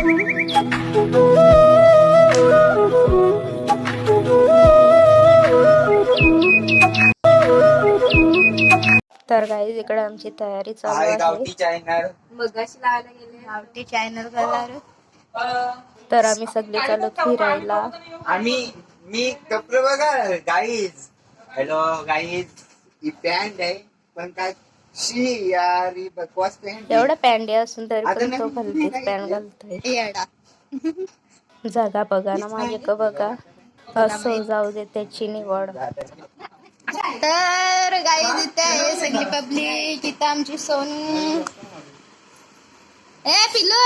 तर गाईज इकडे आमची तयारी चालू आहे. गावठी चॅनल तर आम्ही सगळे चालू फिरायला. मी कपडे बघा गाईज. हॅलो गाईज, ही पॅन्ट आहे पण काय शी यार, ही बकवास पॅन्ट. एवढा पॅन्ट असून तरी पण तो भलतीच पॅन्ट घालतोय. जागा बघा ना माझे का बघा. असं जाऊ दे, त्याची निवड. तर गाईज इथे आहे सगळी पब्लिक. इथं आमची सोनू. पिल्लू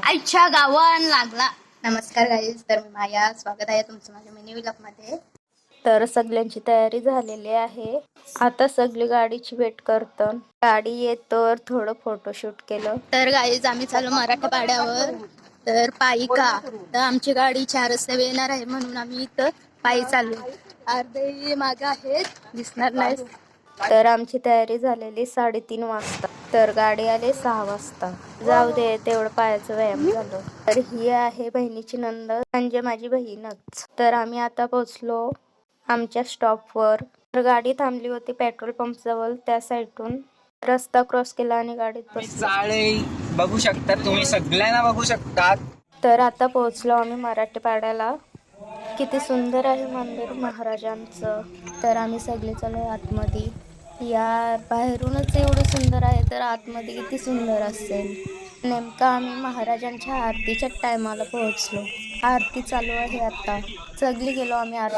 आईच्या गावान लागला. नमस्कार गाईज, तर मी माया. स्वागत आहे तुमचं माझ्या मिनी व्लॉग मध्ये. तर सगळ्यांची तयारी झालेली आहे. आता सगळी गाडीची वेट करतात. गाडी येतोवर थोडं फोटोशूट केलं. तर गाईज आम्ही चालू मराठवाड्यावर. तर पायी का तर आमची गाडी 4 रस्ते येणार आहे म्हणून आम्ही इथं पायी चालू. अर्धे मागे आहेत, दिसणार नाही. तर आमची तयारी झालेली 3:30 वाजता. तर गाडी आली 6 वाजता. जाऊ दे, तेवढं पायाचं व्यायाम झालं. तर ही आहे बहिणीची नंद, म्हणजे माझी बहीणच. तर आम्ही आता पोहोचलो आमच्या स्टॉपवर. तर गाडी थांबली होती पेट्रोल पंप जवळ. त्या साईडून रस्ता क्रॉस केला आणि गाडीत बसलो. बघू शकता तुम्ही, सगळ्यांना बघू शकता. तर आता पोहोचलो आम्ही मराठवाड्याला. किती सुंदर आहे मंदिर महाराजांचं. तर आम्ही सगळे चालू आतमध्ये. यार बाहेरूनच एवढं सुंदर आहे, तर आतमध्ये किती सुंदर असेल. नेमका आम्ही महाराजांच्या आरतीच्या टायमाला पोहोचलो. आरती चालू आहे आता. सगळी गेलो आम्ही आरती.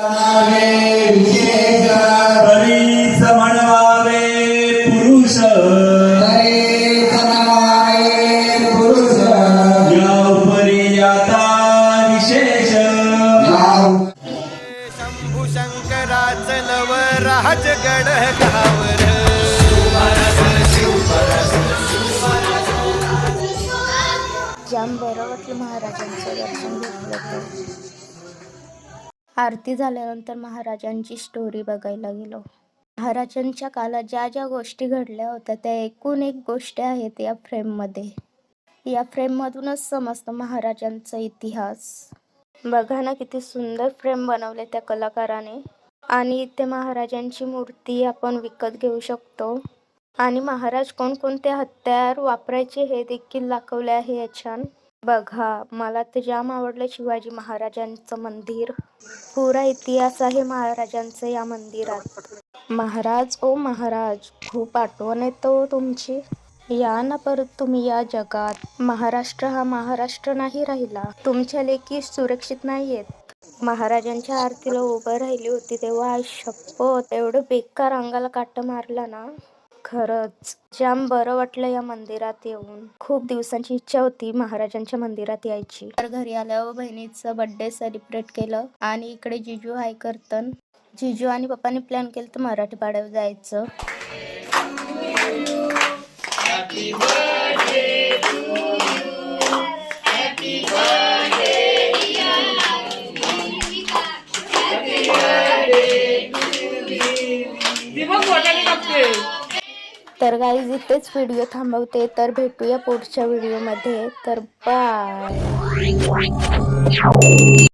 शंभू शंकराचं नवराजगड गावर. जाम बरं वाटलं महाराजांचं दर्शन घेतलं तर. आरती झाल्यानंतर महाराजांची स्टोरी बघायला गेलो. महाराजांच्या काळात ज्या ज्या गोष्टी घडल्या होत्या त्या एकूण एक गोष्टी आहेत या फ्रेममध्ये. या फ्रेममधूनच समजतं महाराजांचा इतिहास. बघा ना किती सुंदर फ्रेम बनवले त्या कलाकाराने. आणि इथे महाराजांची मूर्ती आपण विकत घेऊ शकतो. आणि महाराज कोणकोणते हत्यार वापरायचे हे देखील दाखवले आहे याच्यात. बघा, मला तर जाम आवडलं शिवाजी महाराजांचं मंदिर. पुरा इतिहास आहे महाराजांचं या मंदिरात. महाराज ओ महाराज, खूप आठवण येतो तुमची. या ना परत तुम्ही या जगात. महाराष्ट्र हा महाराष्ट्र नाही राहिला. तुमच्या लेकी सुरक्षित नाहीयेत. महाराजांच्या आरतीला उभं राहिली होती तेव्हा शपथ एवढं बेकार अंगाला काटा मारला ना. खरंच जाम बरं वाटलं या मंदिरात येऊन. खूप दिवसांची इच्छा होती महाराजांच्या मंदिरात यायची. तर घरी आल्यावर बहिणीचं बर्थडे सेलिब्रेट केलं. आणि इकडे जिजू हाय करतन. जिजू आणि पप्पाने प्लॅन केलं तर मराठवाड्यावर जायचं. तर गाईज इथेच व्हिडिओ थांबवते. तर भेटूया पुढच्या व्हिडिओमध्ये. तर बाय.